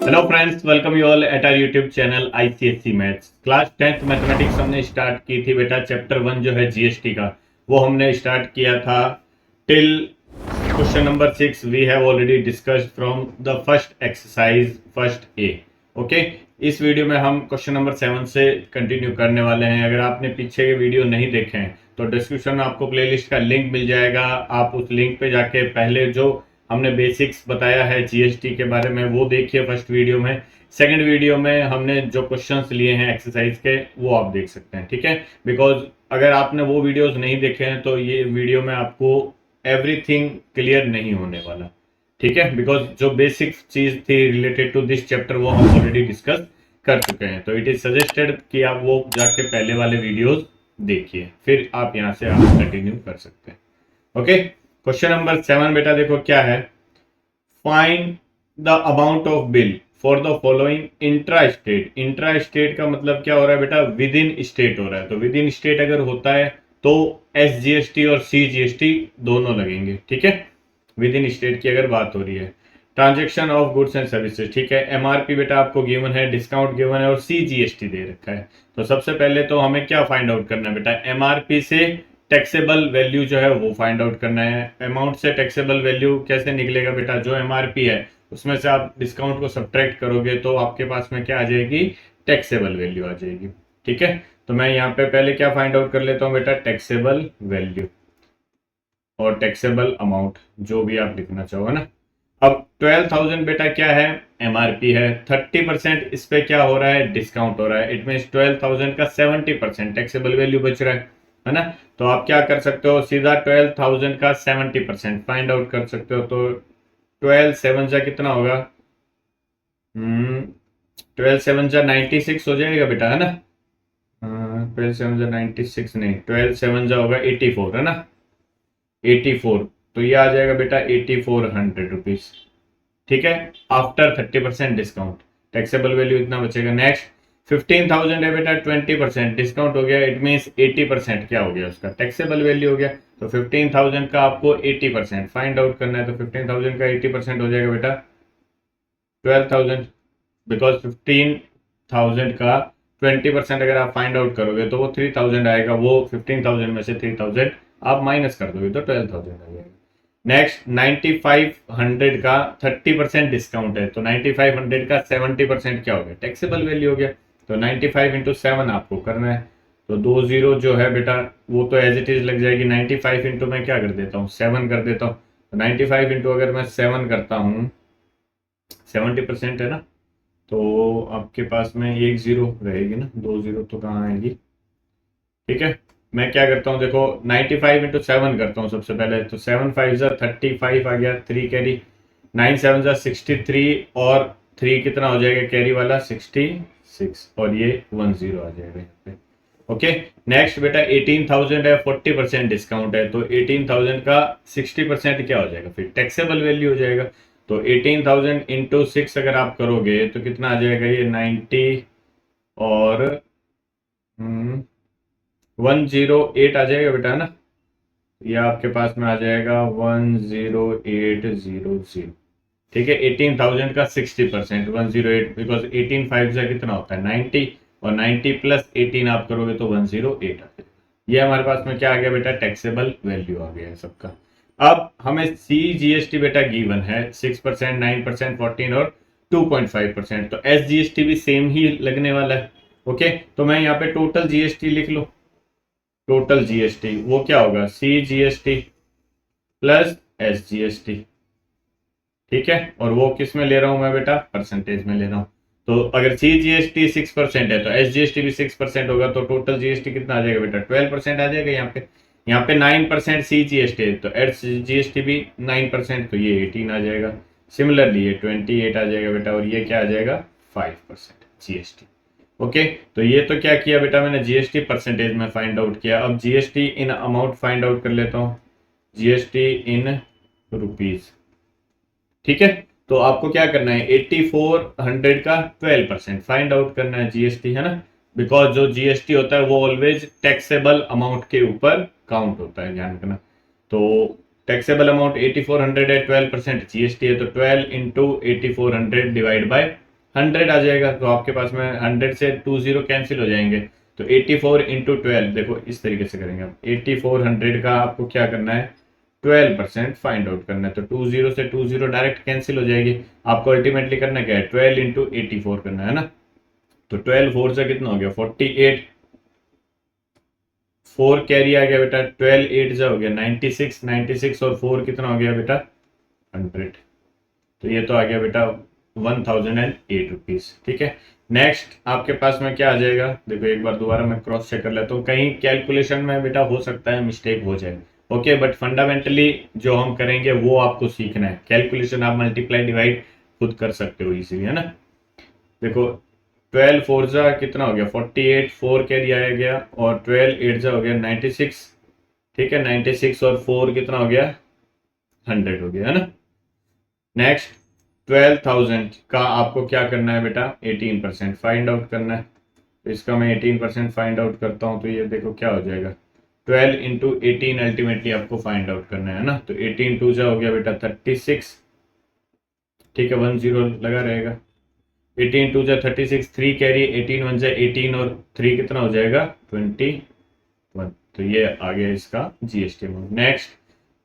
Hello friends, welcome you all at our YouTube channel ICSE maths. Class 10th mathematics हमने start की थी बेटा। Chapter 1 जो है जीएसटी का, वो हमने स्टार्ट किया था till question number 6 we have already discussed from the first exercise first A. Okay, इस वीडियो में हम क्वेश्चन नंबर 7 से कंटिन्यू करने वाले हैं। अगर आपने पीछे के वीडियो नहीं देखे हैं तो डिस्क्रिप्शन में आपको प्लेलिस्ट का लिंक मिल जाएगा। आप उस लिंक पे जाके पहले जो हमने बेसिक्स बताया है जीएसटी के बारे में वो देखिए फर्स्ट वीडियो में। सेकंड वीडियो में हमने जो क्वेश्चंस लिए हैं एक्सरसाइज के वो आप देख सकते हैं, ठीक है। बिकॉज अगर आपने वो वीडियोस नहीं देखे हैं तो ये वीडियो में आपको एवरीथिंग क्लियर नहीं होने वाला, ठीक है। बिकॉज जो बेसिक चीज थी रिलेटेड टू दिस चैप्टर वो हम ऑलरेडी डिस्कस कर चुके हैं। तो इट इज सजेस्टेड कि आप वो जाके पहले वाले वीडियोस देखिए, फिर आप यहाँ से आप कंटिन्यू कर सकते हैं। ओके, क्वेश्चन नंबर 7 बेटा देखो क्या है। Find the amount of bill for the following intra state. Intra state का मतलब क्या हो रहा है बेटा, विद इन स्टेट हो रहा है। तो विद इन स्टेट अगर होता है तो एसजीएसटी और सीजीएसटी दोनों लगेंगे, ठीक है। विद इन स्टेट की अगर बात हो रही है। Transaction of goods and services, ठीक है। एमआरपी बेटा आपको गिवन है, डिस्काउंट गिवन है और सीजीएसटी दे रखा है। तो सबसे पहले तो हमें क्या फाइंड आउट करना है बेटा, एमआरपी से टैक्सेबल वैल्यू जो है वो फाइंड आउट करना है। अमाउंट से टैक्सेबल वैल्यू कैसे निकलेगा बेटा, जो एमआरपी है उसमें से आप डिस्काउंट को सब्ट्रैक्ट करोगे तो आपके पास में क्या आ जाएगी, टैक्सेबल वैल्यू आ जाएगी, ठीक है। तो मैं यहाँ पे पहले क्या फाइंड आउट कर लेता हूँ बेटा, टैक्सेबल वैल्यू और टैक्सेबल अमाउंट जो भी आप लिखना चाहो, है ना। अब 12,000 बेटा क्या है, एमआरपी है। 30% इस पे क्या हो रहा है, डिस्काउंट हो रहा है। इट मीन 12,000 का 70% टैक्सेबल वैल्यू बच रहा है ना। तो आप क्या कर सकते हो, सीधा 12,000 का 70% फाइंड आउट कर सकते हो। तो 12 7 जा कितना होगा, 12 7 जा 96 हो जाएगा बेटा, है ना। 12 7 जा 96 नहीं, 12 7 जा होगा 84, है ना। 84, तो ये आ जाएगा बेटा 8400 रुपीज, ठीक है। आफ्टर 30% डिस्काउंट टैक्सेबल वैल्यू इतना बचेगा। नेक्स्ट 15,000 है बेटा, 20% डिस्काउंट हो गया। इट मीन्स 80% क्या हो गया, उसका टैक्सेबल वैल्यू हो गया। तो 15,000 का आपको 80% फाइंड आउट करना है। तो 15,000 का 80% हो जाएगा बेटा 12,000। बिकॉज 15,000 का 20% अगर आप फाइंड आउट करोगे तो वो 3,000 आएगा। वो 15,000 में से 3,000 आप माइनस कर दोगे तो 12,000 आ जाएगा। नेक्स्ट 9500 का 30% डिस्काउंट है। तो 9500 का 70% क्या हो गया, टैक्सेबल वैल्यू हो गया। तो 95 इंटू 7 आपको करना है। तो 20 जो है बेटा वो तो एज इट इज लग जाएगी। 95 इंटू मैं क्या कर देता हूँ, 7 कर देता हूँ। तो 95 इंटू अगर मैं 7 करता हूँ, 70% है ना, तो आपके पास में एक जीरो रहेगी ना, 2 जीरो तो कहाँ आएगी, ठीक है। मैं क्या करता हूँ देखो, 95 इंटू 7 करता हूँ सबसे पहले। तो 7 5 जा 35 आ गया, 3 कैरी, 9 7 जा 63 और 3 कितना हो जाएगा कैरी वाला, 66 और ये 10 आ जाएगा यहाँ पे। ओके, नेक्स्ट बेटा 18,000 है, 40% डिस्काउंट है। तो 18,000 का 60% क्या हो जाएगा, फिर टैक्सेबल वैल्यू हो जाएगा। तो 18,000 इंटू 6 अगर आप करोगे तो कितना आ जाएगा, ये 90 और 108 आ जाएगा बेटा, है ना। ये आपके पास में आ जाएगा 10800, ठीक है। 18,000 का 60% 108, बिकॉज 18 5 से कितना होता है 90 और 90 प्लस 18 आप करोगे तो 108 आ जाएगा। ये हमारे पास में क्या आ गया बेटा, टैक्सेबल वैल्यू आ गया है सबका। अब हमें सीजीएसटी बेटा गिवन है 6%, 9%, 14 और 2.5%। तो एसजीएसटी भी सेम ही लगने वाला है। ओके, तो मैं यहाँ पे टोटल जीएसटी लिख लो। टोटल जीएसटी वो क्या होगा, सीजीएसटी प्लस एसजीएसटी, ठीक है। और वो किस में ले रहा हूं मैं बेटा, परसेंटेज में ले रहा हूं। तो अगर सीजीएसटी 6% है तो एसजीएसटी भी 6% होगा। तो टोटल जीएसटी कितना आ जाएगा बेटा, 12% आ जाएगा। यहाँ पे 9% सीजीएसटी है तो एसजीएसटी भी 9%, तो ये 18 आ जाएगा। सिमिलरली ये 28 आ जाएगा बेटा और ये क्या आ जाएगा 5% जीएसटी। ओके, तो ये तो क्या किया बेटा मैंने, जीएसटी परसेंटेज में फाइंड आउट किया। अब GST in amount find out कर लेता हूं, जीएसटी इन रुपीज, ठीक है। तो आपको क्या करना है, 8400 का 12% फाइंड आउट करना है जीएसटी, है ना। बिकॉज जो जीएसटी होता है वो ऑलवेज टैक्सेबल अमाउंट के ऊपर काउंट होता है, ध्यान रखना। तो टैक्सेबल अमाउंट 8400 है, 12% जीएसटी है। तो 12 इंटू 8400 डिवाइड बाय 100 आ जाएगा, तो आपके पास में 100 से 20 कैंसिल हो जाएंगे। तो 84 इंटू 12, देखो इस तरीके से करेंगे आप। 8400 का आपको क्या करना है, 12% फाइंड आउट करना है। तो 20 से 20 डायरेक्ट कैंसिल हो जाएगी। आपको अल्टीमेटली करना क्या है, 12 इंटू 84 करना है ना। तो 12 4 से कितना हो गया 48, 4 कैरी आ गया बेटा, 12 8 जा हो गया 96, 96 और 4 कितना हो गया बेटा 100। तो ये तो आ गया बेटा 1008 रुपीज। ठीक है, नेक्स्ट आपके पास में क्या आ जाएगा, देखो एक बार दोबारा मैं क्रॉस चेक कर लेता हूँ, कहीं कैलकुलेशन में बेटा हो सकता है मिस्टेक हो जाए। ओके, बट फंडामेंटली जो हम करेंगे वो आपको सीखना है। कैलकुलेशन आप मल्टीप्लाई डिवाइड खुद कर सकते हो इजीली, है ना। देखो 12 4 जा कितना हो गया 48, 4 कैरी आया गया, और 12 8 जा हो गया 96। ठीक है, 96 और 4 कितना हो गया 100 हो गया, है ना। नेक्स्ट 12,000 का आपको क्या करना है बेटा, 18% फाइंड आउट करना है। तो इसका मैं 18% फाइंड आउट करता हूं, तो ये देखो क्या हो जाएगा 12 इंटू 18 अल्टीमेटली आपको फाइंड आउट करना है ना। तो 18 2 जा हो गया बेटा 36। ठीक है, 10 लगा रहेगा। 18 2 जा 36, 3 कैरी, 18 1 जा 18 और 3 कितना हो जाएगा 21। तो ये आ गया इसका जीएसटी अमाउंट। नेक्स्ट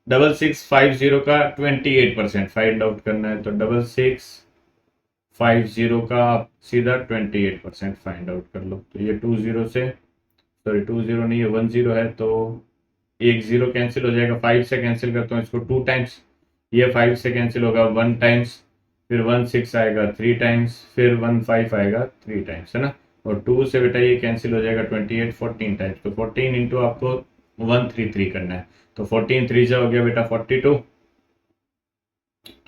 6650 का 28% फाइंड आउट करना है। तो 6650 का आप सीधा 28% फाइंड आउट कर लो। तो ये 20 से, सॉरी 20 नहीं है 10 है, तो एक जीरो कैंसिल हो जाएगा। 5 से कैंसिल करता हूँ इसको 2 टाइम्स, ये 5 से कैंसिल होगा 1 टाइम्स, फिर 16 आएगा 3 टाइम्स, फिर 15 आएगा 3 टाइम्स, है ना। और 2 से बेटा ये कैंसिल हो जाएगा 28 14 टाइम्स। तो 14 इंटू आपको 133 करना है। तो 14 3 जा हो गया बेटा 42।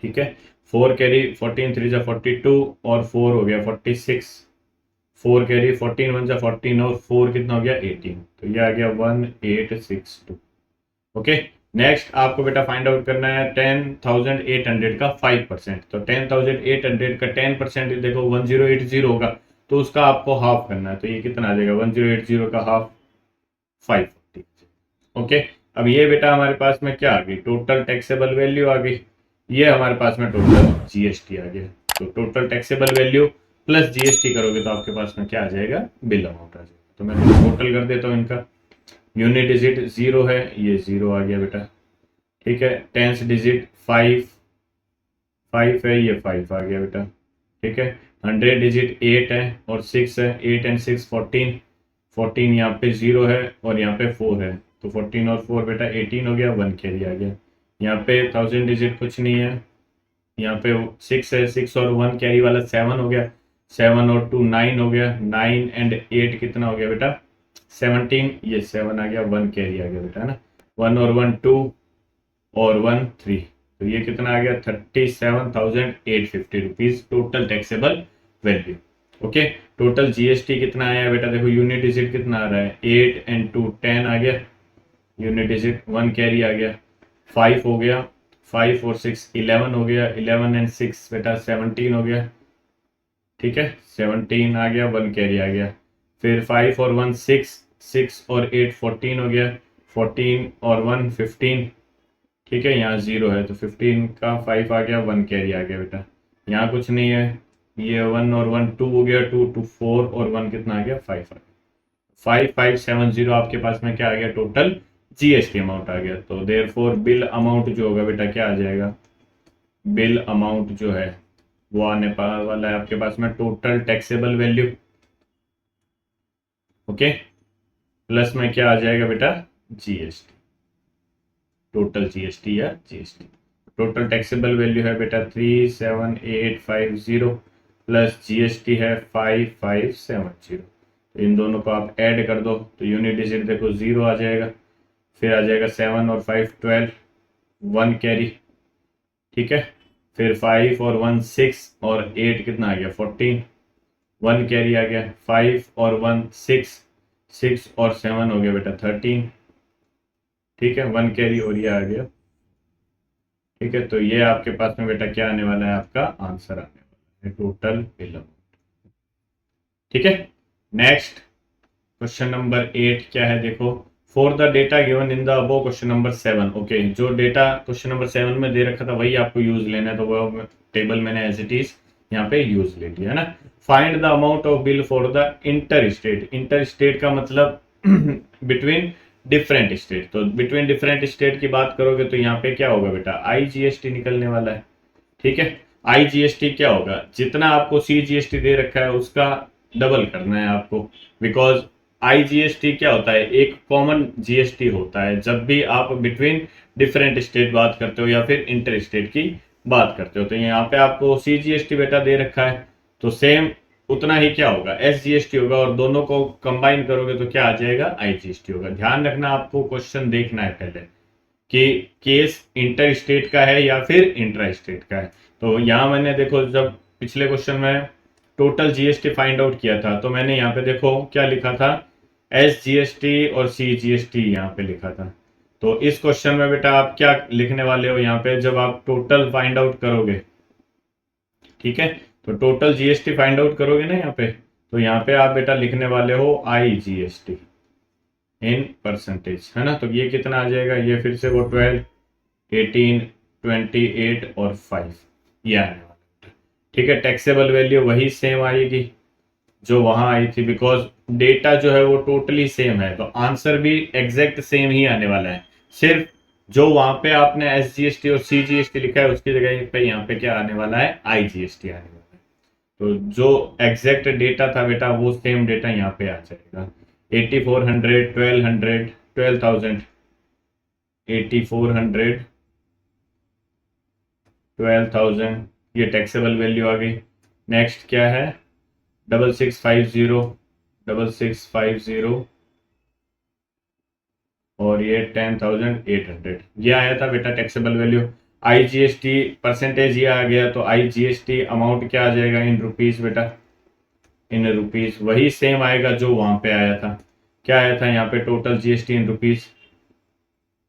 ठीक है, 4 कैरी, 14 3 जा 42 और 4 हो गया 46। 4 कैरी, 14 1 जा 14 और 4 कितना हो गया 18। तो ये आ गया 1862। ओके, नेक्स्ट आपको बेटा फाइंड आउट करना है 10,800 का 5%। तो 10,800 का 10% देखो 1080 होगा, तो उसका आपको हाफ करना है। तो ये कितना आ जाएगा 1080 का हाफ 540। ओके, अब ये बेटा हमारे पास में क्या आ गई, टोटल टैक्सेबल वैल्यू आ गई। ये हमारे पास में टोटल जीएसटी आ गया। तो total taxable value plus GST करोगे तो आपके पास में क्या आ जाएगा, बिल अमाउंट आ जाएगा। तो मैं टोटल कर देता हूँ इनका। यूनिट डिजिट 0 है, ये 0 आ गया बेटा। ठीक है, टेंस डिजिट 5 है, ये 5 आ गया बेटा। ठीक है, 100 डिजिट 8 है और 6 है, 8 एंड 6 14, 14 यहाँ पे 0 है और यहाँ पे 4 है। तो 14 और 4 बेटा 18 हो गया, 1 कैरी आ गया। यहाँ पे 1000 डिजिट कुछ नहीं है, यहाँ पे 6 है, 6 और 1 कैरी वाला 7 हो गया, 7 और 2 9 हो गया, 9 एंड 8 कितना हो गया बेटा 17, ये 7 आ गया, 1 कैरी आ गया बेटा, है ना। 1 और 1 2 और 1 3, तो ये कितना आ गया 37,850 rupees total taxable value. Okay, total GST कितना आया बेटा, देखो यूनिट डिजिट कितना आ रहा है 8 एंड 2 10 आ गया, यूनिट डिजिट 1 कैरी आ गया, 5 हो गया, 5 और 6 11 हो गया, 11 एंड 6 बेटा 17 हो गया। ठीक है, 17 आ गया, 1 कैरी आ गया, फिर 5 और 1 6, 6 और 8 14 हो गया, 14 और 1 15। ठीक है, यहाँ 0 है तो 15 का 5 आ गया, 1 कैरी आ गया बेटा। यहाँ कुछ नहीं है, ये 1 और 1 2 हो गया, 2 2 4 और 1 कितना आ गया 5 आ गया। 5570 आपके पास में क्या आ गया, टोटल जीएसटी अमाउंट आ गया। तो देयरफॉर बिल अमाउंट जो होगा बेटा क्या आ जाएगा, बिल अमाउंट जो है वो आने वाला है आपके पास में total taxable value. Okay, plus में क्या आ जाएगा बेटा जीएसटी, टोटल जीएसटी या जीएसटी। टोटल टैक्सेबल वैल्यू है बेटा 37850 प्लस जीएसटी है 5570। तो इन दोनों को आप ऐड कर दो तो यूनिट डिजिट देखो 0 आ जाएगा, फिर आ जाएगा 7 और 5 12, 1 कैरी। ठीक है, फिर 5 और 1 6 और 8 कितना आ गया 14, 1 कैरी आ गया, 5 और 1 6, 6 और 7 हो गया बेटा 13। ठीक है, 1 कैरी और ये आ गया। ठीक है, तो ये आपके पास में बेटा क्या आने वाला है, आपका आंसर आने वाला है टोटल बिल अमाउंट। ठीक है, नेक्स्ट क्वेश्चन नंबर 8 क्या है, देखो for the data given in the above question number 7। Okay, जो डेटा क्वेश्चन नंबर 7 में दे रखा था वही आपको यूज लेना है। तो वो टेबल मैंने एज इट इज यहाँ पे यूज ले लिया है ना। Find the amount of bill for the inter state. Inter state का मतलब बिटवीन डिफरेंट स्टेट। तो बिटवीन डिफरेंट स्टेट की बात करोगे तो यहाँ पे क्या होगा बेटा, IGST निकलने वाला है। ठीक है, IGST क्या होगा, जितना आपको CGST दे रखा है उसका डबल करना है आपको। बिकॉज IGST क्या होता है, एक कॉमन GST होता है जब भी आप बिटवीन डिफरेंट स्टेट बात करते हो या फिर इंटर स्टेट की बात करते हो। तो यहाँ पे आपको CGST बेटा दे रखा है, तो सेम उतना ही क्या होगा, SGST होगा, और दोनों को कंबाइन करोगे तो क्या आ जाएगा, IGST होगा। ध्यान रखना, आपको क्वेश्चन देखना है पहले कि केस इंटर स्टेट का है या फिर इंट्रा स्टेट का है। तो यहाँ मैंने देखो, जब पिछले क्वेश्चन में टोटल GST फाइंड आउट किया था तो मैंने यहाँ पे देखो क्या लिखा था, SGST और CGST यहाँ पे लिखा था। तो इस क्वेश्चन में बेटा आप क्या लिखने वाले हो यहाँ पे, जब आप टोटल फाइंड आउट करोगे, ठीक है, तो टोटल GST फाइंड आउट करोगे ना यहाँ पे, तो यहाँ पे आप बेटा लिखने वाले हो IGST इन परसेंटेज, है ना। तो ये कितना आ जाएगा, ये फिर से वो 12, 18, 28 और 5 ये आने वाला। ठीक है, टैक्सेबल वैल्यू वही सेम आएगी जो वहां आई थी, बिकॉज डेटा जो है वो टोटली सेम है, तो आंसर भी एग्जैक्ट सेम ही आने वाला है। सिर्फ जो वहां पे आपने SGST और CGST लिखा है उसकी जगह पे यहाँ पे क्या आने वाला है, IGST आने वाला है। तो जो एग्जैक्ट डेटा था बेटा वो सेम डेटा यहाँ पे आ जाएगा। 8400, 1200, 12,000, 8400, 12,000, ये टैक्सेबल वैल्यू आ गई। नेक्स्ट क्या है, 6650, 6650, और ये 10,800, ये आया था बेटा टैक्सेबल वैल्यू। IGST परसेंटेज ये आ गया, तो IGST अमाउंट क्या आ जाएगा इन रुपीज बेटा, इन रुपीज वही सेम आएगा जो वहां पे आया था। क्या आया था यहाँ पे, टोटल GST इन रुपीज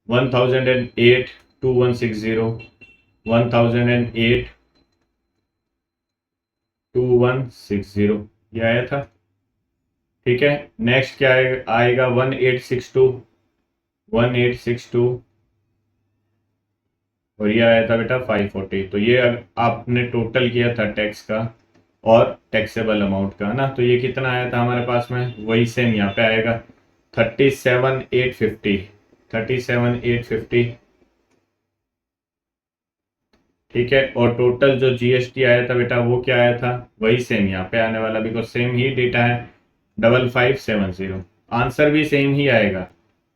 1008, 2160, 1008, 2160 ये आया था। ठीक है, नेक्स्ट क्या आएगा 1862, 1862, और ये आया था बेटा 540। तो ये आपने टोटल किया था टैक्स का और टैक्सेबल अमाउंट का ना, तो ये कितना आया था हमारे पास में, वही सेम यहाँ पे आएगा 37,850, 37,850। ठीक है, और टोटल जो GST आया था बेटा वो क्या आया था, वही सेम यहाँ पे आने वाला, बिकॉज सेम ही डेटा है, 5570। आंसर भी सेम ही आएगा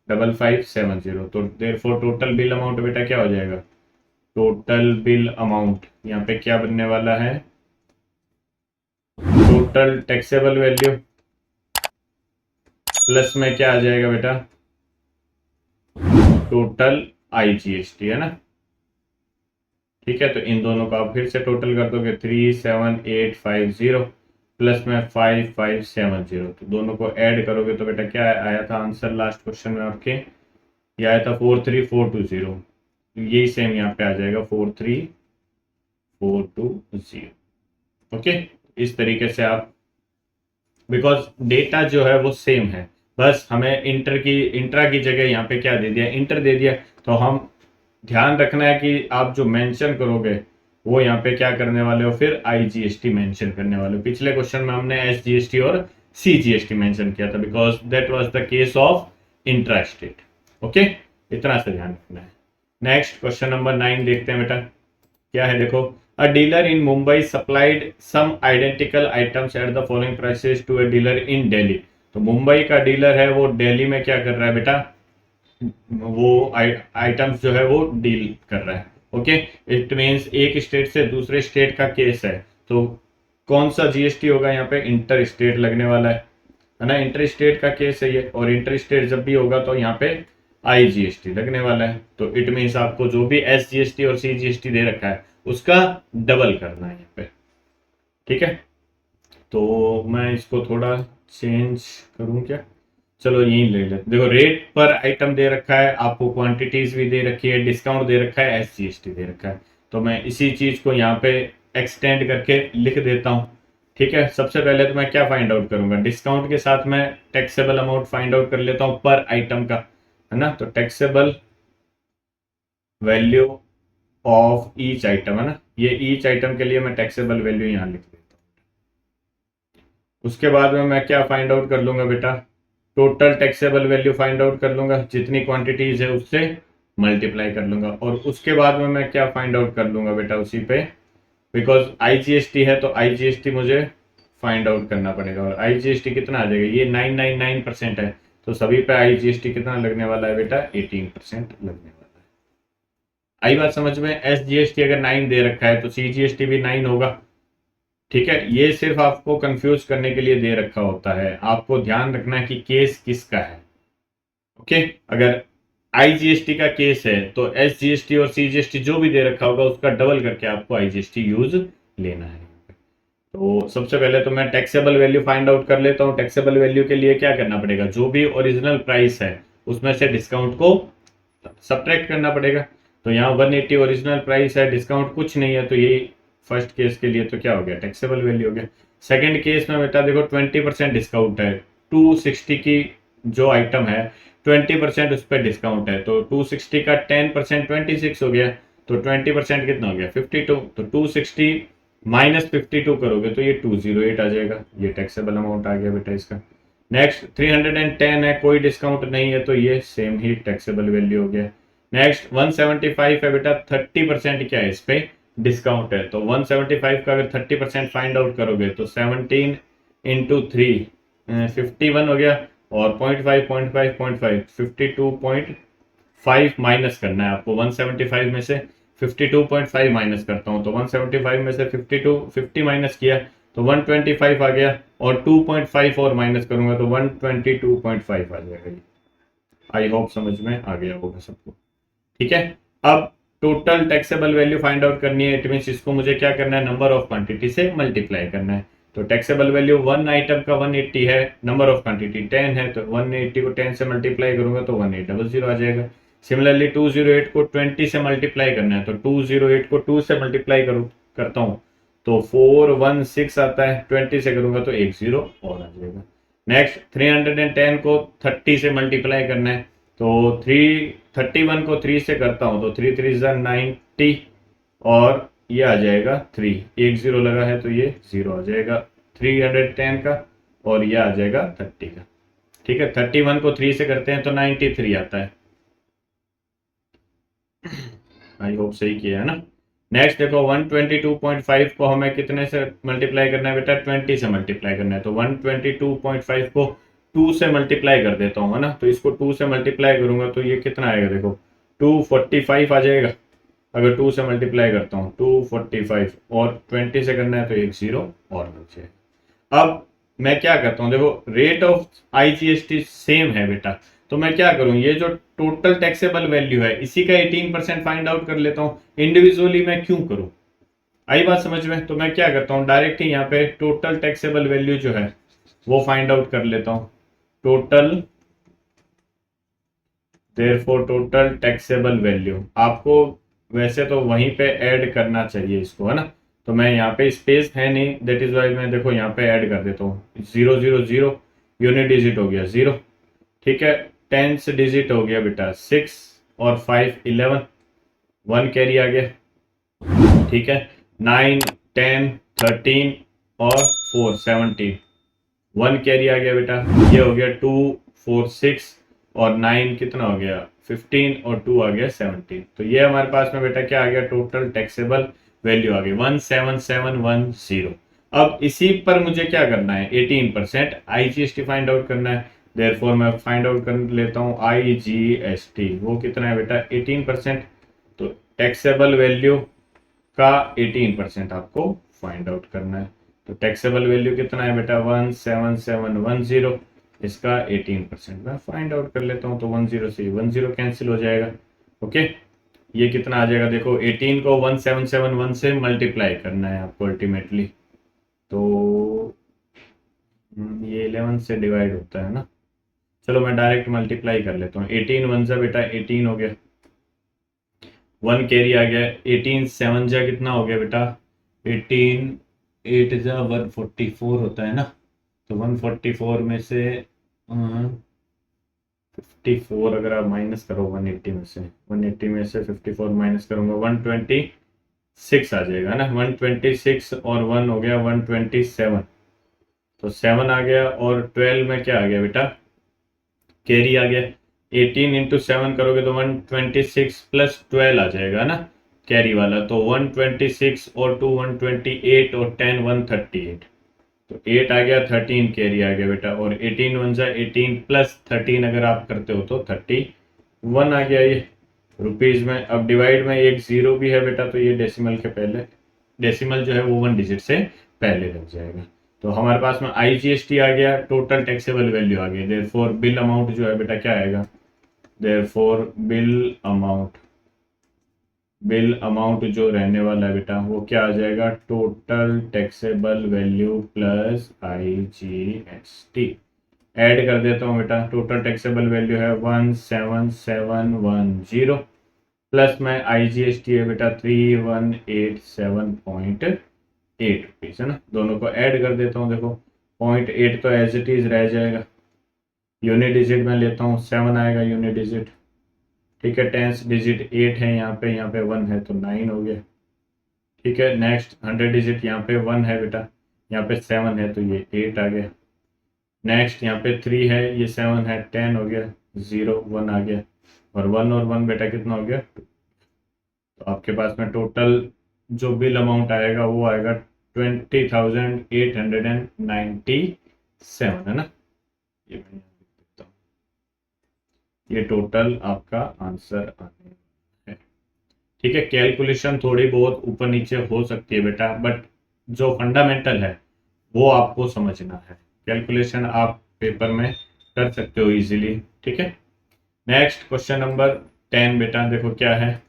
5570। तो देयरफॉर टोटल बिल अमाउंट बेटा क्या हो जाएगा, टोटल बिल अमाउंट यहाँ पे क्या बनने वाला है, टोटल टैक्सेबल वैल्यू प्लस में क्या आ जाएगा बेटा, टोटल IGST, है ना। ठीक है, तो इन दोनों का आप फिर से टोटल कर दोगे, 37850 प्लस में 5570, तो दोनों को ऐड करोगे तो बेटा क्या आया था आंसर लास्ट क्वेश्चन में आपके, ये आया था 43420। यही सेम यहाँ पे आ जाएगा 43420। ओके, इस तरीके से आप, बिकॉज डेटा जो है वो सेम है, बस हमें इंट्रा की जगह यहाँ पे क्या दे दिया, इंटर दे दिया। तो हम ध्यान रखना है कि आप जो मेंशन करोगे वो यहाँ पे क्या करने वाले हो, फिर IGST मेंशन करने वाले हो। पिछले क्वेश्चन में हमने SGST और CGST मेंशन किया था, because that was the case of intra state. Okay, इतना सा ध्यान रखना है। नेक्स्ट क्वेश्चन नंबर 9 देखते हैं बेटा, क्या है देखो, a dealer in Mumbai supplied some identical items at the following prices to a dealer in Delhi. तो मुंबई का डीलर है वो दिल्ली में क्या कर रहा है बेटा, वो आइटम्स जो है वो डील कर रहा है। ओके, इट मीन्स एक स्टेट से दूसरे स्टेट का केस है, तो कौन सा GST होगा यहाँ पे, इंटर स्टेट लगने वाला है ना। इंटर स्टेट का केस है ये, और इंटर स्टेट जब भी होगा तो यहाँ पे IGST लगने वाला है। तो इट मीन्स आपको जो भी SGST और CGST दे रखा है उसका डबल करना है यहाँ पे। ठीक है, तो मैं इसको थोड़ा चेंज करूं क्या, चलो यही ले लेते। देखो, रेट पर आइटम दे रखा है आपको, क्वांटिटीज भी दे रखी है, डिस्काउंट दे रखा है, SGST दे रखा है। तो मैं इसी चीज को यहाँ पे एक्सटेंड करके लिख देता हूँ। ठीक है, सबसे पहले तो मैं क्या फाइंड आउट करूंगा, डिस्काउंट के साथ मैं टैक्सेबल अमाउंट फाइंड आउट कर लेता हूँ पर आइटम का, है ना। तो taxable value of each item, है ना, ये ईच आइटम के लिए मैं टैक्सेबल वैल्यू यहाँ लिख देता हूँ। उसके बाद में मैं क्या फाइंड आउट कर लूंगा बेटा, total taxable value find out कर लूंगा, जितनी क्वांटिटीज है उससे मल्टीप्लाई कर लूंगा। और उसके बाद में मैं क्या फाइंड आउट कर लूंगा बेटा, उसी पे, बिकॉज आईजीएसटी है तो आईजीएसटी मुझे फाइंड आउट करना पड़ेगा। और आईजीएसटी कितना आ जाएगा, ये 999% है, तो सभी पे आईजीएसटी कितना लगने वाला है बेटा, 18% लगने वाला है। आई बात समझ में। एसजीएसटी अगर 9 दे रखा है तो सीजीएसटी भी 9 होगा। ठीक है, ये सिर्फ आपको कंफ्यूज करने के लिए दे रखा होता है, आपको ध्यान रखना है कि केस किसका है। ओके, अगर आईजीएसटी का केस है तो एसजीएसटी और सीजीएसटी जो भी दे रखा होगा उसका डबल करके आपको आईजीएसटी यूज लेना है। तो सबसे पहले तो मैं टैक्सेबल वैल्यू फाइंड आउट कर लेता हूँ। टैक्सेबल वैल्यू के लिए क्या करना पड़ेगा, जो भी ओरिजिनल प्राइस है उसमें से डिस्काउंट को सब्ट्रैक्ट करना पड़ेगा। तो यहाँ 180 ओरिजिनल प्राइस है, डिस्काउंट कुछ नहीं है, तो ये फर्स्ट केस के लिए तो क्या हो गया, टैक्सेबल वैल्यू हो गया। सेकंड केस में बेटा देखो 20% डिस्काउंट है, 260 की जो आइटम है 20% उस पर डिस्काउंट है, तो 260 का 10% 26 हो गया, तो 20% कितना हो गया 52। तो 260 माइनस 52 करोगे तो ये 208 आ जाएगा, ये टैक्सेबल अमाउंट आ गया बेटा इसका। नेक्स्ट 310 है, कोई डिस्काउंट नहीं है, तो ये सेम ही टैक्सेबल वैल्यू हो गया। नेक्स्ट 175 है बेटा, 30% क्या है इस पे डिस्काउंट है, तो 175 का अगर 30% फाइंड आउट करोगे तो 17 इंटू 3 51 हो गया, और 0.5 0.5 0.5 52.5 माइनस करना है आपको 175 में से। 52.5 माइनस करता हूँ तो 175 में से 50 माइनस किया तो 125 आ गया, और 2.5 और माइनस करूंगा तो 122.5 आ जाएगा। आई होप समझ में आ गया होगा सबको। ठीक है, अब total taxable value find out करनी है, इट मीन इसको मुझे क्या करना है, नंबर ऑफ क्वांटिटी से मल्टीप्लाई करना है। तो टैक्सेबल वैल्यू वन आइटम का 180 है, नंबर ऑफ क्वांटिटी 10 है, तो 180 को 10 से मल्टीप्लाई करूंगा तो 1800 आ जाएगा। सिमिलरली 208 को 20 से मल्टीप्लाई करना है, तो 208 को 2 से मल्टीप्लाई करता हूँ तो 416 आता है, 20 से करूंगा तो 10 और आ जाएगा। नेक्स्ट 310 को 30 से मल्टीप्लाई करना है, तो 31 को 3 से करता हूँ तो 3 3 90, और ये आ जाएगा 3, 10 लगा है तो ये 0 आ जाएगा 310 का, और ये आ जाएगा 30 का। ठीक है, 31 को 3 से करते हैं तो 93 आता है। आई होप सही किया है ना। नेक्स्ट देखो 122.5 को हमें कितने से मल्टीप्लाई करना है बेटा, 20 से मल्टीप्लाई करना है, तो 122.5 को 2 से मल्टीप्लाई कर देता हूँ, है ना। तो इसको 2 से मल्टीप्लाई करूंगा तो ये कितना आएगा, देखो 245 आ जाएगा। अगर 2 से मल्टीप्लाई करता हूँ 245, और 20 से करना है तो 10 और लग जाएगा। अब मैं क्या करता हूँ, देखो रेट ऑफ आईजीएसटी सेम है बेटा, तो मैं क्या करूं, ये जो टोटल टैक्सेबल वैल्यू है इसी का 18% फाइंड आउट कर लेता हूं। इंडिविजुअली मैं क्यों करूं, आई बात समझ में। तो मैं क्या करता हूं, डायरेक्ट ही यहाँ पे टोटल टैक्सेबल वैल्यू जो है वो फाइंड आउट कर लेता हूं। Total, therefore total taxable value, आपको वैसे तो वहीं पे ऐड करना चाहिए इसको, है ना। तो मैं यहाँ पे स्पेस है नहीं, दैट इज वाई मैं देखो यहाँ पे ऐड कर देता हूँ 000, यूनिट डिजिट हो गया 0। ठीक है, टेंस डिजिट हो गया बेटा 6, और 5 11, 1 कैरी आ गया। ठीक है, 9 10 13 और 4 17, 1 कैरी आ गया बेटा। ये हो गया 2 4 6, और 9 कितना हो गया 15, और 2 आ गया 17। तो ये हमारे पास में बेटा क्या आ गया, टोटल टैक्सेबल वैल्यू आ गई 17710। अब इसी पर मुझे क्या करना है, 18% आईजीएसटी फाइंड आउट करना है। देयरफॉर मैं फाइंड आउट कर लेता हूँ आईजीएसटी, वो कितना है बेटा 18%। तो टैक्सेबल वैल्यू का 18% आपको फाइंड आउट करना है। तो टैक्सेबल वैल्यू कितना है बेटा 17710, इसका 18% मैं फाइंड आउट कर लेता हूँ, तो 10 से 10 कैंसिल हो जाएगा। ओके, ये कितना आ जाएगा, देखो 18 को 1771 से मल्टीप्लाई करना है आपको अल्टीमेटली, तो ये 11 से डिवाइड होता है ना। चलो मैं डायरेक्ट मल्टीप्लाई कर लेता हूँ, 18 1 जा बेटा 18 हो गया, 1 कैरी आ गया, 18 7 जा कितना हो गया बेटा 18 8 जा 144 होता है ना। तो 144 में से 54 अगर आप माइनस करो 180 में से, 180 में से 54 माइनस करूंगा 120, 6 आ जाएगा ना, 126 और 1 हो गया 127, तो 7 आ गया, और 12 में क्या आ गया बेटा, कैरी आ गया। 18 इंटू 7 करोगे तो 126 प्लस 12 आ जाएगा ना, कैरी वाला, तो 126 और 2 128 और 10 138, तो 8 आ गया, 13 कैरी आ गया बेटा, और 18 वन जा 18 प्लस 13 अगर आप करते हो तो 31 आ गया ये रुपीज में। अब डिवाइड में एक जीरो भी है बेटा, तो ये डेसिमल के पहले, डेसिमल जो है वो 1 डिजिट से पहले लग जाएगा। तो हमारे पास में आईजीएसटी आ गया, टोटल टैक्सेबल वैल्यू आ गई, देयरफॉर बिल अमाउंट जो है बेटा क्या आएगा, देयरफॉर बिल अमाउंट जो रहने वाला है बेटा वो क्या आ जाएगा, total taxable value plus IGST. Add कर देता हूँ बेटा, टोटल टैक्सेबल वैल्यू है 17710 प्लस में आईजीएसटी है बेटा 3187.8 रुपीज है ना, दोनों को ऐड कर देता हूँ। देखो 0.8 तो एज इट इज रह जाएगा, यूनिट डिजिट में लेता हूँ 7 आएगा यूनिट डिजिट, ठीक है, टेंस डिजिट 8 है यहाँ पे 1 है तो 9 हो गया, ठीक है। नेक्स्ट 100 डिजिट यहाँ पे 1 है बेटा, यहाँ पे 7 है तो ये 8 आ गया। नेक्स्ट यहाँ पे 3 है, ये 7 है 10 हो गया, 0 1 आ गया, और 1 और 1 बेटा कितना हो गया 2। तो आपके पास में टोटल जो बिल अमाउंट आएगा वो आएगा 20,897 है ना, ये मैं यहाँ लिख देता हूँ, ये टोटल आपका आंसर आने है, ठीक है। कैलकुलेशन थोड़ी बहुत ऊपर नीचे हो सकती है बेटा, बट जो फंडामेंटल है वो आपको समझना है, कैलकुलेशन आप पेपर में कर सकते हो इजीली, ठीक है। नेक्स्ट क्वेश्चन नंबर 10 बेटा देखो क्या है,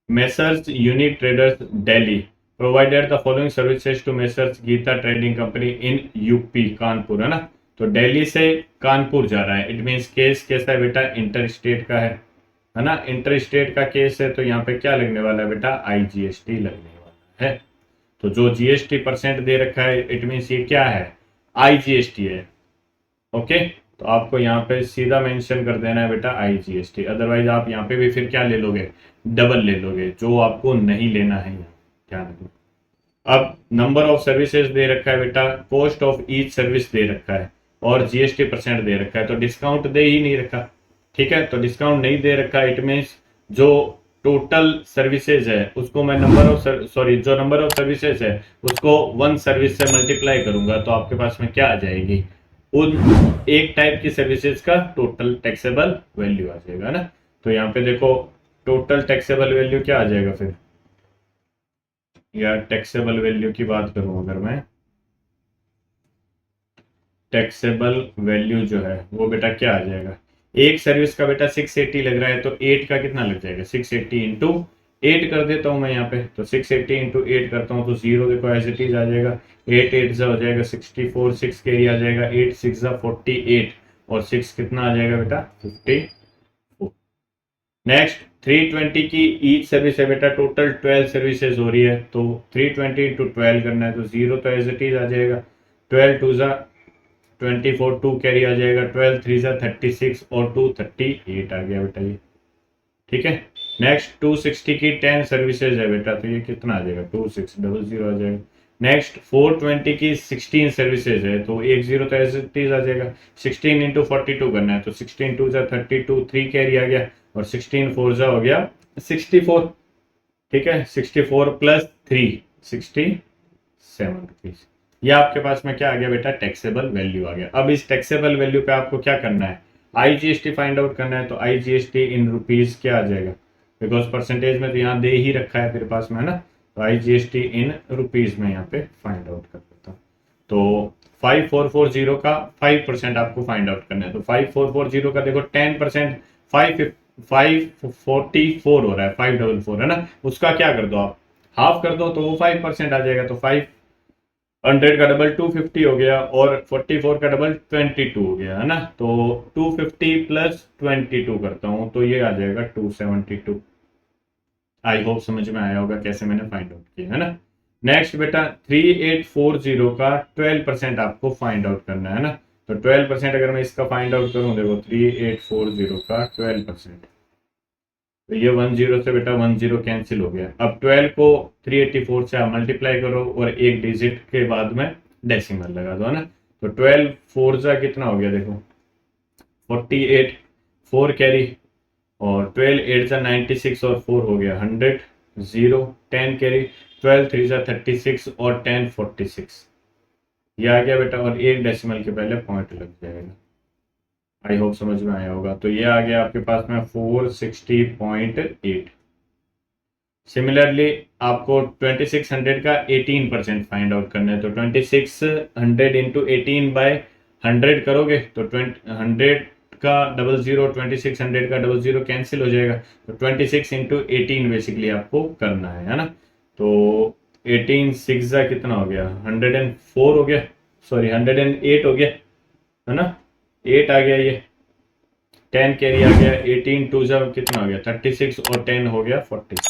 messrs Unique Traders Delhi provided the following services to messrs Geeta Trading Company in UP Kanpur, है ना, तो दिल्ली से कानपुर जा रहा है, इट मीन्स केस कैसा है बेटा, इंटर स्टेट का है ना, इंटर स्टेट का केस है, तो यहाँ पे क्या लगने वाला है बेटा, आईजीएसटी लगने वाला है। तो जो जीएसटी परसेंट दे रखा है इट मीन्स ये क्या है, आईजीएसटी है, ओके। तो आपको यहाँ पे सीधा मेंशन कर देना है बेटा आईजीएसटी, अदरवाइज आप यहाँ पे भी फिर क्या ले लोगे, डबल ले लोगे, जो आपको नहीं लेना है, ध्यान रखना। अब नंबर ऑफ सर्विसेज दे रखा है बेटा, कॉस्ट ऑफ ईच सर्विस दे रखा है, और जीएसटी परसेंट दे रखा है, तो डिस्काउंट दे ही नहीं रखा, ठीक है। तो डिस्काउंट नहीं दे रखा, इट मीन्स जो टोटल सर्विसेज है उसको मैं जो नंबर ऑफ सर्विसेज है उसको 1 सर्विस से मल्टीप्लाई करूंगा, तो आपके पास में क्या आ जाएगी, उन एक टाइप की सर्विसेज का टोटल टैक्सेबल वैल्यू आ जाएगा ना। तो यहाँ पे देखो टोटल टैक्सेबल वैल्यू क्या आ जाएगा फिर, या टैक्सेबल वैल्यू की बात करूं अगर मैं, टैक्सेबल वैल्यू जो है वो बेटा क्या आ जाएगा, एक सर्विस का बेटा 680 लग रहा है, तो 8 का कितना लग जाएगा, 680 इंटू 8 कर देता हूं मैं यहाँ पे, तो 680 इंटू 8 करता हूं तो 0 देखो एज इट इज आ जाएगा, 8 8 जा हो जाएगा 64, 6 कैरी आ जाएगा, 8 6 जा 48, और 6 कितना आ जाएगा बेटा 54। नेक्स्ट 320 की ईच सर्विस है बेटा, टोटल 12 सर्विसेज हो रही है, तो 320 इंटू 12 करना है, तो 0 तो एज इट इज आ जाएगा, 12 2 जा 24, 2 कैरी आ जाएगा, 12 3 जा 36 और 2 38 आ गया बेटा ये, ठीक है। नेक्स्ट 260 की 10 सर्विसेज है बेटा, तो ये कितना आ जाएगा 2600 आ जाएगा। नेक्स्ट 420 की 16 सर्विसेज है, तो 10 तो एज इट इज आ जाएगा, 16 इंटू 42 करना है, तो 16 2 जा 32, 3 कैरी आ गया, और 16 4 जा हो गया 64, ठीक है, 64 प्लस 3 67 रुपीज, ये आपके पास में क्या आ गया बेटा, टैक्सेबल वैल्यू आ गया। अब इस टैक्सेबल वैल्यू पे आपको क्या करना है, आईजीएसटी फाइंड आउट करना है, तो आईजीएसटी इन रुपीज क्या आ जाएगा, बिकॉज परसेंटेज में तो यहाँ दे ही रखा है तेरे पास में, है ना, तो आईजीएसटी इन रुपीज में यहाँ पे फाइंड आउट कर देता हूँ। तो 5440 का 5% आपको फाइंड आउट करना है, तो 5440 का देखो 10% 544 हो रहा है, 544 है ना, उसका क्या कर दो आप, हाफ कर दो, तो वो 5% आ जाएगा, तो 500 का डबल 250 हो गया, और 44 का डबल 22 हो गया, है ना, तो 250 प्लस 22 करता हूं तो ये आ जाएगा 272। आई होप समझ में आया होगा कैसे मैंने फाइंड आउट किया, है ना। नेक्स्ट बेटा 3840 का 12% आपको फाइंड आउट करना है ना, तो 12% अगर मैं इसका फाइंड आउट करूं, देखो 3840 का 12%, तो ये 10 से बेटा 10 कैंसिल हो गया। अब 12 को 384 से आप मल्टीप्लाई करो और एक डिजिट के बाद में डेसिमल लगा दो, है ना। तो 12 4 जा कितना हो गया देखो 48, 4 कैरी, और 12 8 जा 96 और 4 हो गया 100, 0 10 कैरी, 12 3 जा 36 और 10 46, ये आ गया बेटा। और एक डेसिमल के पहले पॉइंट लग जाएगा। आई होप समझ में आया होगा। तो ये आ गया आपके पास में 460.8। सिमिलरली आपको 2600 का 18% फाइंड आउट करना है। तो 2600 इंटू 18 बाय 100 करोगे तो 100 का 00, 2600 का 00 कैंसिल हो जाएगा। तो 26 इंटू 18 बेसिकली आपको करना है ना। तो 18 6 कितना हो गया 104 हो गया, सॉरी 108 हो गया, है ना। 8 आ गया, ये 10 कैरी आ गया, 18 2 जा कितना हो गया 36 और 10 हो गया 46।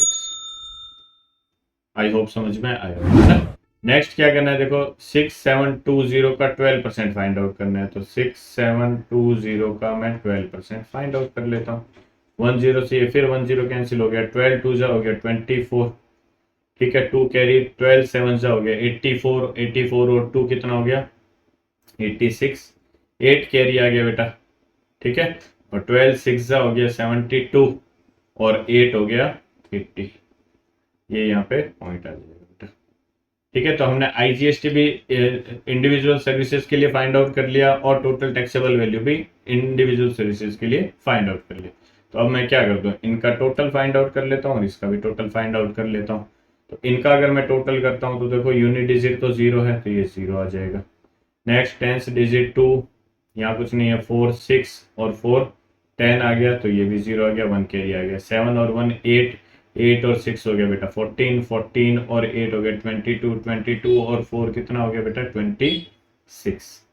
आई होप समझ में आया है ना। नेक्स्ट क्या करना है देखो 6720 का 12% फाइंड आउट करना है। तो 6720 का मैं 12% फाइंड आउट कर लेता हूँ। 10 से ये फिर 10 कैंसिल हो गया, 12 2 जा हो गया 24, ठीक है। 2 कैरी, 12 7 जा हो गया 84, 84 और 2 कितना हो गया 86, 8 कैरी आ गया बेटा, ठीक है। और 12 6 जा हो गया 72 और 8 हो गया 80, ये यहाँ पे पॉइंट आ जाएगा बेटा, ठीक है। तो हमने आईजीएसटी भी इंडिविजुअल सर्विसेज के लिए फाइंड आउट कर लिया और टोटल टैक्सेबल वैल्यू भी इंडिविजुअल सर्विसेज के लिए फाइंड आउट कर लिया। तो अब मैं क्या करता हूँ, इनका टोटल फाइंड आउट कर लेता हूँ और इसका भी टोटल फाइंड आउट कर लेता हूँ। तो इनका अगर मैं टोटल करता हूँ तो देखो यूनिट डिजिट तो 0 है, तो ये 0 आ जाएगा। नेक्स्ट टेंस डिजिट 2, यहाँ कुछ नहीं है, 4 6 और 4 10 आ गया, तो ये भी 0 आ गया, 1 कैरी आ गया। 7 और 1 8, 8 और 6 हो गया बेटा 14, 14 और 8 हो गया 22, 22 और 4 कितना हो गया बेटा 26,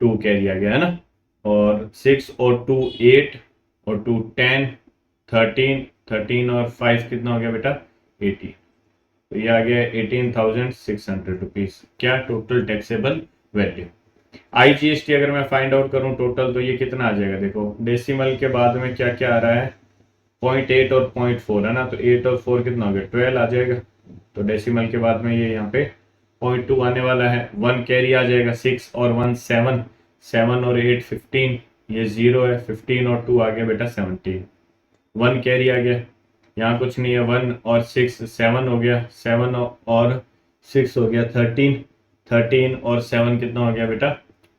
2 कैरी आ गया, है ना। और 6 और 2 8 और 2 10, 13, 13 और 5 कितना हो गया बेटा 80, तो ये आ गया 18,600 रुपीज, क्या टोटल टैक्सेबल वैल्यू। आईजीएसटी अगर मैं फाइंड आउट करूं टोटल, तो ये कितना आ जाएगा देखो, डेसिमल के बाद में क्या क्या आ रहा है 0.8 और 0.4, है ना। तो 8 और 4 कितना हो गया 12 आ जाएगा। तो डेसिमल के बाद में ये यहाँ पे 0.2 आने वाला है। 1 कैरी आ जाएगा, 6 और 1 7, 7 और 8 15, ये 0 है, 15 और 2 आ गया बेटा 17, 1 कैरी आ गया, यहाँ कुछ नहीं है, 1 और 6 7 हो गया, 7 और 6 हो गया 13, 13 और 7 कितना हो गया बेटा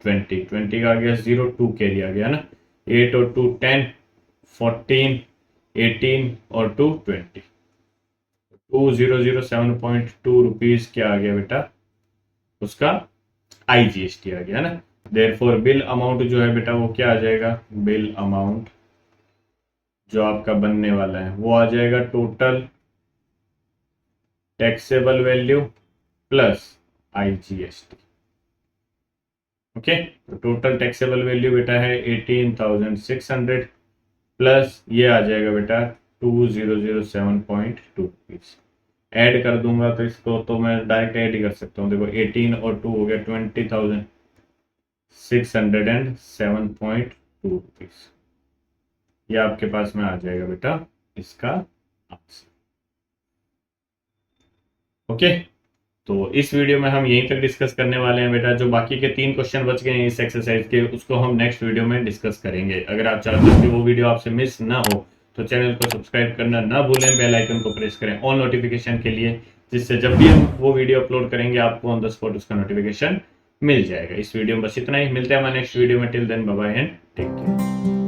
20, 20 का आ गया 0, 2 कैरी आ गया ना। 8 और 2 10, 14, 18 और 2 20, 2007.2 रुपीज क्या आ गया बेटा, उसका आईजीएसटी आ गया ना। देयरफॉर बिल अमाउंट जो है बेटा वो क्या आ जाएगा, बिल अमाउंट जो आपका बनने वाला है वो आ जाएगा total taxable value plus IGST. Okay, तो टोटल टैक्सेबल वैल्यू बेटा है 18,600 प्लस ये आ जाएगा बेटा 2007.2 रुपीज। ऐड कर दूंगा तो इसको तो मैं डायरेक्ट ऐड ही कर सकता हूँ। देखो 18 और 2 हो गया 20,607.2 रुपीज, ये आपके पास में आ जाएगा बेटा इसका आंसर। ओके, तो इस वीडियो में हम यहीं तक डिस्कस करने वाले हैं बेटा। जो बाकी के 3 क्वेश्चन बच गए हैं इस एक्सरसाइज के, उसको हम नेक्स्ट वीडियो में डिस्कस करेंगे। अगर आप चाहते हो कि वो वीडियो आपसे मिस ना हो तो चैनल को सब्सक्राइब करना ना भूलें, बेल आइकन को प्रेस करें ऑल नोटिफिकेशन के लिए, जिससे जब भी हम वो वीडियो अपलोड करेंगे आपको ऑन द स्पॉट उसका नोटिफिकेशन मिल जाएगा। इस वीडियो में बस इतना ही, मिलते हैं हमारे नेक्स्ट वीडियो में। Till then bye bye and take care.